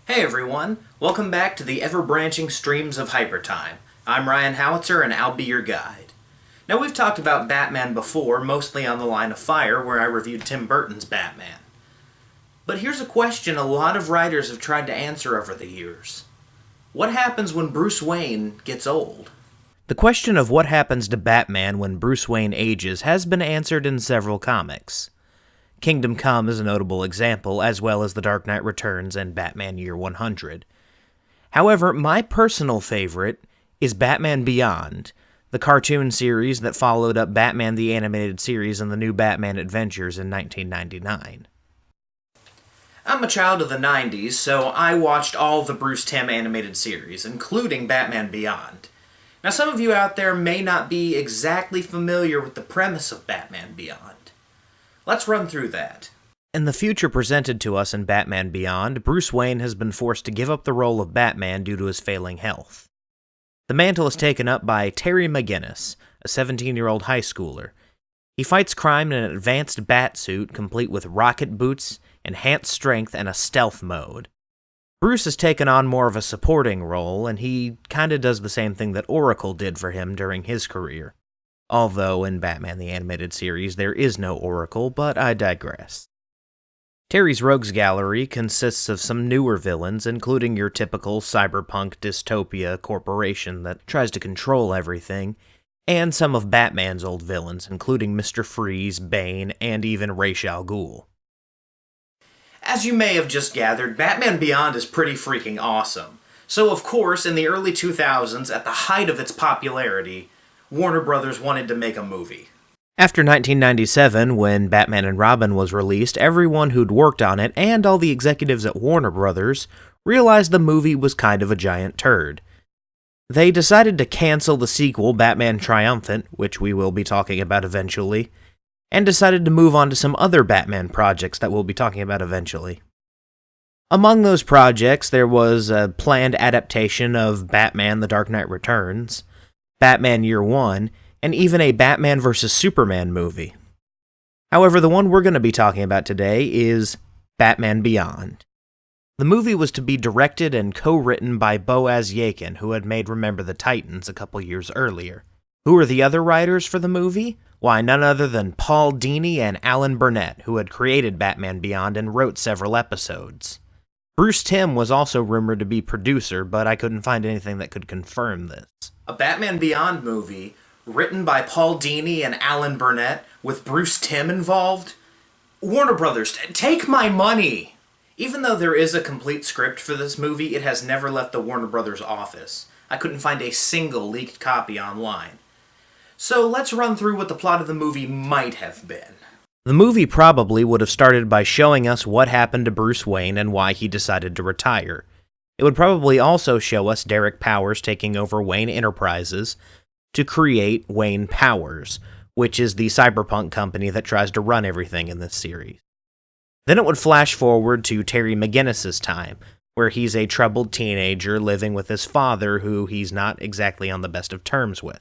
Hey everyone, welcome back to the ever-branching streams of Hypertime. I'm Ryan Howitzer and I'll be your guide. Now we've talked about Batman before, mostly on The Line of Fire, where I reviewed Tim Burton's Batman. But here's a question a lot of writers have tried to answer over the years. What happens when Bruce Wayne gets old? The question of what happens to Batman when Bruce Wayne ages has been answered in several comics. Kingdom Come is a notable example, as well as The Dark Knight Returns and Batman Year 100. However, my personal favorite is Batman Beyond, the cartoon series that followed up Batman the Animated Series and the New Batman Adventures in 1999. I'm a child of the 90s, so I watched all the Bruce Timm animated series, including Batman Beyond. Now some of you out there may not be exactly familiar with the premise of Batman Beyond. Let's run through that. In the future presented to us in Batman Beyond, Bruce Wayne has been forced to give up the role of Batman due to his failing health. The mantle is taken up by Terry McGinnis, a 17-year-old high schooler. He fights crime in an advanced bat suit complete with rocket boots, enhanced strength, and a stealth mode. Bruce has taken on more of a supporting role, and he kinda does the same thing that Oracle did for him during his career. Although in Batman the Animated Series there is no Oracle, but I digress. Terry's Rogues Gallery consists of some newer villains, including your typical cyberpunk dystopia corporation that tries to control everything, and some of Batman's old villains, including Mr. Freeze, Bane, and even Ra's al Ghul. As you may have just gathered, Batman Beyond is pretty freaking awesome. So of course, in the early 2000s, at the height of its popularity, Warner Brothers wanted to make a movie. After 1997, when Batman and Robin was released, everyone who'd worked on it, and all the executives at Warner Brothers, realized the movie was kind of a giant turd. They decided to cancel the sequel, Batman Triumphant, which we will be talking about eventually, and decided to move on to some other Batman projects that we'll be talking about eventually. Among those projects, there was a planned adaptation of Batman The Dark Knight Returns, Batman Year 1, and even a Batman vs. Superman movie. However, the one we're going to be talking about today is Batman Beyond. The movie was to be directed and co-written by Boaz Yakin, who had made Remember the Titans a couple years earlier. Who are the other writers for the movie? Why, none other than Paul Dini and Alan Burnett, who had created Batman Beyond and wrote several episodes. Bruce Timm was also rumored to be producer, but I couldn't find anything that could confirm this. A Batman Beyond movie, written by Paul Dini and Alan Burnett, with Bruce Timm involved? Warner Brothers, take my money! Even though there is a complete script for this movie, it has never left the Warner Brothers office. I couldn't find a single leaked copy online. So let's run through what the plot of the movie might have been. The movie probably would have started by showing us what happened to Bruce Wayne and why he decided to retire. It would probably also show us Derek Powers taking over Wayne Enterprises to create Wayne Powers, which is the cyberpunk company that tries to run everything in this series. Then it would flash forward to Terry McGinnis' time, where he's a troubled teenager living with his father who he's not exactly on the best of terms with.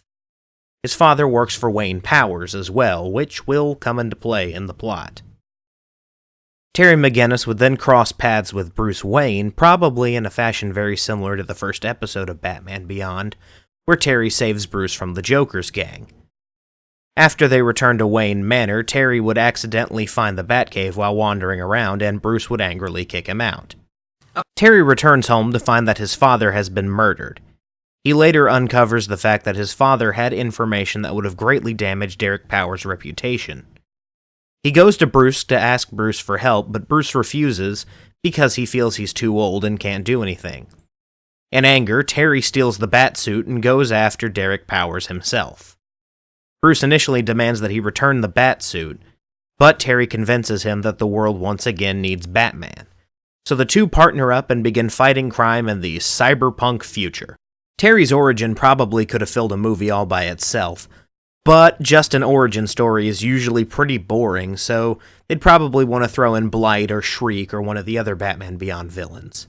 His father works for Wayne Powers as well, which will come into play in the plot. Terry McGinnis would then cross paths with Bruce Wayne, probably in a fashion very similar to the first episode of Batman Beyond, where Terry saves Bruce from the Joker's gang. After they return to Wayne Manor, Terry would accidentally find the Batcave while wandering around, and Bruce would angrily kick him out. Terry returns home to find that his father has been murdered. He later uncovers the fact that his father had information that would have greatly damaged Derek Powers' reputation. He goes to Bruce to ask Bruce for help, but Bruce refuses because he feels he's too old and can't do anything. In anger, Terry steals the Batsuit and goes after Derek Powers himself. Bruce initially demands that he return the Batsuit, but Terry convinces him that the world once again needs Batman. So the two partner up and begin fighting crime in the cyberpunk future. Terry's origin probably could have filled a movie all by itself, but just an origin story is usually pretty boring, so they'd probably want to throw in Blight or Shriek or one of the other Batman Beyond villains.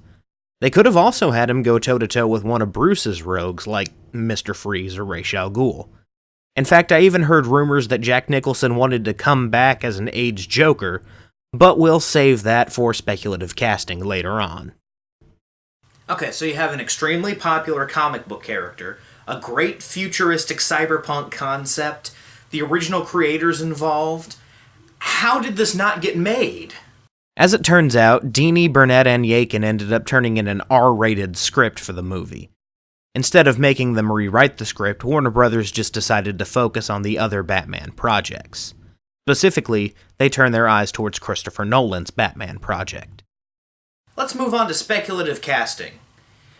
They could have also had him go toe-to-toe with one of Bruce's rogues, like Mr. Freeze or Ra's al Ghul. In fact, I even heard rumors that Jack Nicholson wanted to come back as an aged Joker, but we'll save that for speculative casting later on. Okay, so you have an extremely popular comic book character, a great futuristic cyberpunk concept, the original creators involved. How did this not get made? As it turns out, Dini, Burnett, and Yakin ended up turning in an R-rated script for the movie. Instead of making them rewrite the script, Warner Brothers just decided to focus on the other Batman projects. Specifically, they turned their eyes towards Christopher Nolan's Batman project. Let's move on to speculative casting.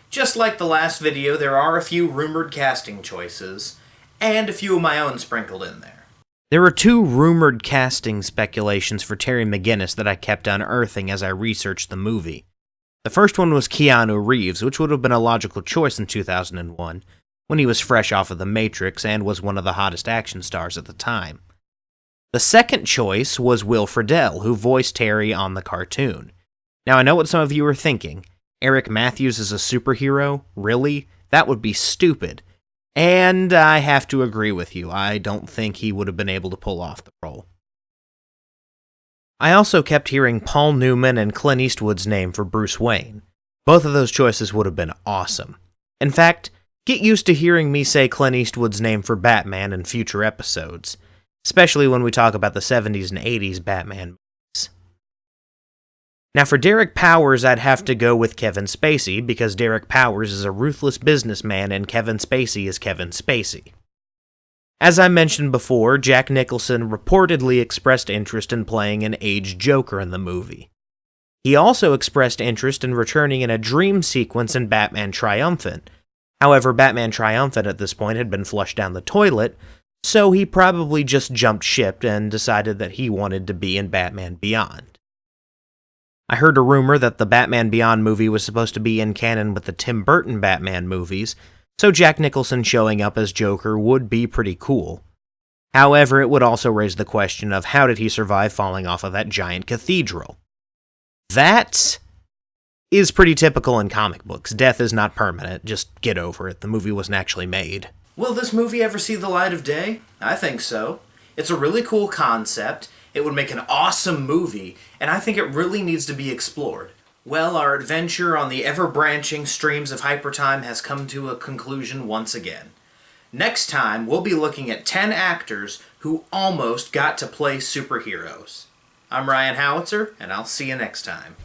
Just like the last video, there are a few rumored casting choices, and a few of my own sprinkled in there. There were two rumored casting speculations for Terry McGinnis that I kept unearthing as I researched the movie. The first one was Keanu Reeves, which would have been a logical choice in 2001, when he was fresh off of The Matrix and was one of the hottest action stars at the time. The second choice was Will Friedle, who voiced Terry on the cartoon. Now, I know what some of you are thinking. Eric Matthews is a superhero? Really? That would be stupid. And I have to agree with you. I don't think he would have been able to pull off the role. I also kept hearing Paul Newman and Clint Eastwood's name for Bruce Wayne. Both of those choices would have been awesome. In fact, get used to hearing me say Clint Eastwood's name for Batman in future episodes, especially when we talk about the 70s and 80s Batman movies. Now for Derek Powers, I'd have to go with Kevin Spacey, because Derek Powers is a ruthless businessman and Kevin Spacey is Kevin Spacey. As I mentioned before, Jack Nicholson reportedly expressed interest in playing an aged Joker in the movie. He also expressed interest in returning in a dream sequence in Batman Triumphant. However, Batman Triumphant at this point had been flushed down the toilet, so he probably just jumped ship and decided that he wanted to be in Batman Beyond. I heard a rumor that the Batman Beyond movie was supposed to be in canon with the Tim Burton Batman movies, so Jack Nicholson showing up as Joker would be pretty cool. However, it would also raise the question of how did he survive falling off of that giant cathedral? That is pretty typical in comic books. Death is not permanent, just get over it. The movie wasn't actually made. Will this movie ever see the light of day? I think so. It's a really cool concept. It would make an awesome movie, and I think it really needs to be explored. Well, our adventure on the ever-branching streams of Hypertime has come to a conclusion once again. Next time, we'll be looking at 10 actors who almost got to play superheroes. I'm Ryan Howitzer, and I'll see you next time.